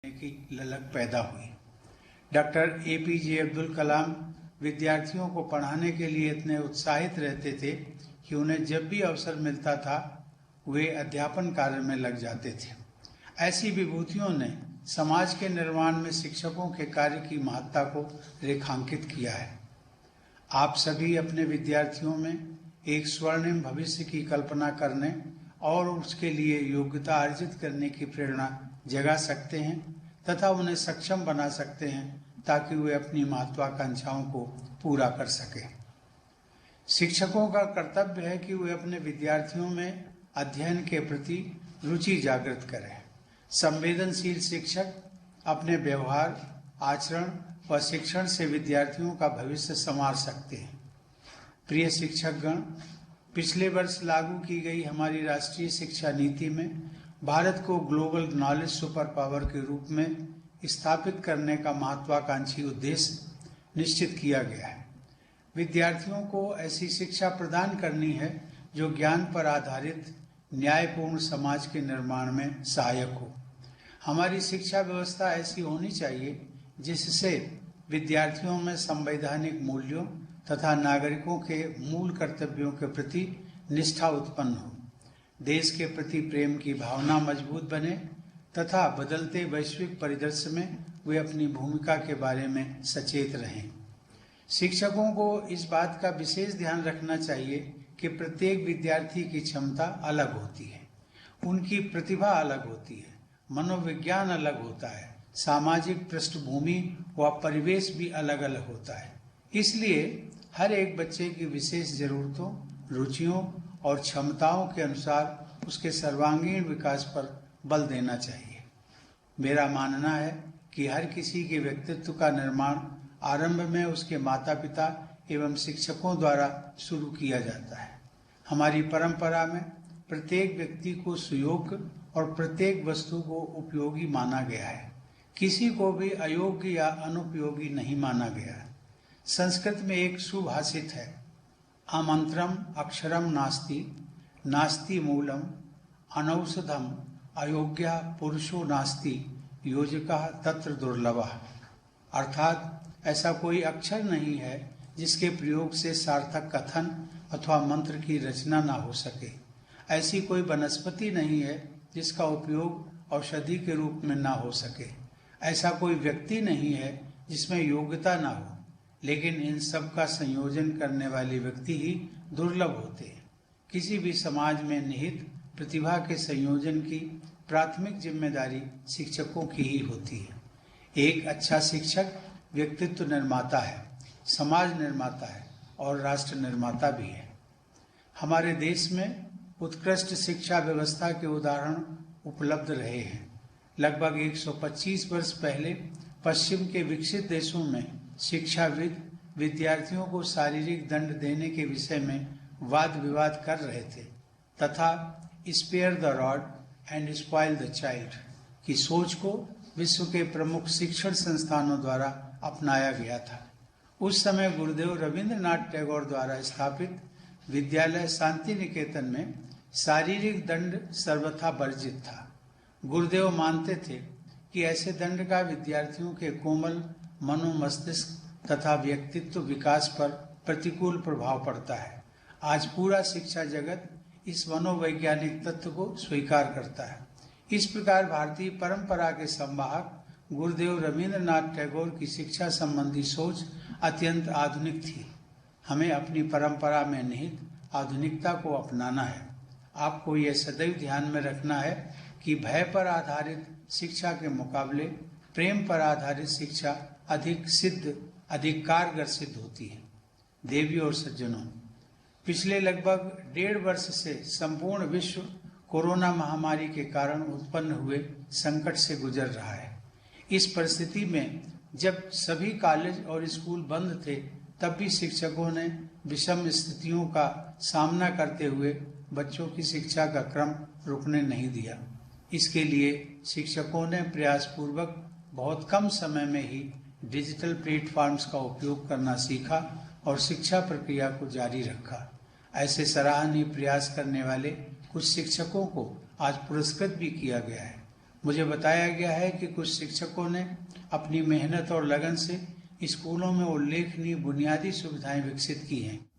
की ललक पैदा हुई। डॉक्टर APJ अब्दुल कलाम विद्यार्थियों को पढ़ाने के लिए इतने उत्साहित रहते थे कि उन्हें जब भी अवसर मिलता था वे अध्यापन कार्य में लग जाते थे। ऐसी विभूतियों ने समाज के निर्माण में शिक्षकों के कार्य की महत्ता को रेखांकित किया है। आप सभी अपने विद्यार्थियों में एक स्वर्णिम भविष्य की कल्पना करने और उसके लिए योग्यता अर्जित करने की प्रेरणा जगा सकते हैं तथा उन्हें सक्षम बना सकते हैं ताकि वे अपनी महत्वाकांक्षाओं को पूरा कर सकें। शिक्षकों का कर्तव्य है कि वे अपने विद्यार्थियों में अध्ययन के प्रति रुचि जागृत करें। संवेदनशील शिक्षक अपने व्यवहार, आचरण व शिक्षण से विद्यार्थियों का भविष्य संवार सकते हैं। प्रिय शिक्षकगण, पिछले वर्ष लागू की गई हमारी राष्ट्रीय शिक्षा नीति में भारत को ग्लोबल नॉलेज सुपर पावर के रूप में स्थापित करने का महत्वाकांक्षी उद्देश्य निश्चित किया गया है। विद्यार्थियों को ऐसी शिक्षा प्रदान करनी है जो ज्ञान पर आधारित न्यायपूर्ण समाज के निर्माण में सहायक हो। हमारी शिक्षा व्यवस्था ऐसी होनी चाहिए जिससे विद्यार्थियों में संवैधानिक मूल्यों तथा नागरिकों के मूल कर्तव्यों के प्रति निष्ठा उत्पन्न हो, देश के प्रति प्रेम की भावना मजबूत बने तथा बदलते वैश्विक परिदृश्य में वे अपनी भूमिका के बारे में सचेत रहें। शिक्षकों को इस बात का विशेष ध्यान रखना चाहिए कि प्रत्येक विद्यार्थी की क्षमता अलग होती है, उनकी प्रतिभा अलग होती है, मनोविज्ञान अलग होता है, सामाजिक पृष्ठभूमि व परिवेश भी अलग अलग होता है। इसलिए हर एक बच्चे की विशेष जरूरतों, रुचियों और क्षमताओं के अनुसार उसके सर्वांगीण विकास पर बल देना चाहिए। मेरा मानना है कि हर किसी के व्यक्तित्व का निर्माण आरंभ में उसके माता पिता एवं शिक्षकों द्वारा शुरू किया जाता है। हमारी परंपरा में प्रत्येक व्यक्ति को सुयोग्य और प्रत्येक वस्तु को उपयोगी माना गया है, किसी को भी अयोग्य या अनुपयोगी नहीं माना गया है। संस्कृत में एक सुभाषित है, अमंत्रम अक्षरम नास्ति, नास्ति मूलम अनौषधम, अयोग्य पुरुषो नास्ति, योजकः तत्र दुर्लभः। अर्थात ऐसा कोई अक्षर नहीं है जिसके प्रयोग से सार्थक कथन अथवा मंत्र की रचना ना हो सके। ऐसी कोई वनस्पति नहीं है जिसका उपयोग औषधि के रूप में ना हो सके। ऐसा कोई व्यक्ति नहीं है जिसमें योग्यता ना हो, लेकिन इन सब का संयोजन करने वाले व्यक्ति ही दुर्लभ होते हैं। किसी भी समाज में निहित प्रतिभा के संयोजन की प्राथमिक जिम्मेदारी शिक्षकों की ही होती है। एक अच्छा शिक्षक व्यक्तित्व निर्माता है, समाज निर्माता है और राष्ट्र निर्माता भी है। हमारे देश में उत्कृष्ट शिक्षा व्यवस्था के उदाहरण उपलब्ध रहे हैं। लगभग 125 वर्ष पहले पश्चिम के विकसित देशों में शिक्षाविद विद्यार्थियों को शारीरिक दंड देने के विषय में वाद विवाद कर रहे थे तथा spare the rod and spoil the child की सोच को विश्व के प्रमुख शिक्षण संस्थानों द्वारा अपनाया गया था। उस समय गुरुदेव रविंद्रनाथ टैगोर द्वारा स्थापित विद्यालय शांति निकेतन में शारीरिक दंड सर्वथा वर्जित था। गुरुदेव मानते थे कि ऐसे दंड का विद्यार्थियों के कोमल मनोमस्तिष्क तथा व्यक्तित्व विकास पर प्रतिकूल प्रभाव पड़ता है। आज पूरा शिक्षा जगत इस मनोवैज्ञानिक तत्व को स्वीकार करता है। इस प्रकार भारतीय परंपरा के संवाहक गुरुदेव रविंद्रनाथ टैगोर की शिक्षा संबंधी सोच अत्यंत आधुनिक थी। हमें अपनी परंपरा में निहित आधुनिकता को अपनाना है। आपको यह सदैव ध्यान में रखना है कि भय पर आधारित शिक्षा के मुकाबले प्रेम पर आधारित शिक्षा अधिक कारगर सिद्ध होती है। देवियों और सज्जनों, पिछले लगभग 1.5 वर्ष से संपूर्ण विश्व कोरोना महामारी के कारण उत्पन्न हुए संकट से गुजर रहा है। इस परिस्थिति में जब सभी कॉलेज और स्कूल बंद थे, तब भी शिक्षकों ने विषम स्थितियों का सामना करते हुए बच्चों की शिक्षा का क्रम रुकने नहीं दिया। इसके लिए शिक्षकों ने प्रयासपूर्वक बहुत कम समय में ही डिजिटल प्लेटफॉर्म्स का उपयोग करना सीखा और शिक्षा प्रक्रिया को जारी रखा। ऐसे सराहनीय प्रयास करने वाले कुछ शिक्षकों को आज पुरस्कृत भी किया गया है। मुझे बताया गया है कि कुछ शिक्षकों ने अपनी मेहनत और लगन से स्कूलों में उल्लेखनीय बुनियादी सुविधाएं विकसित की हैं।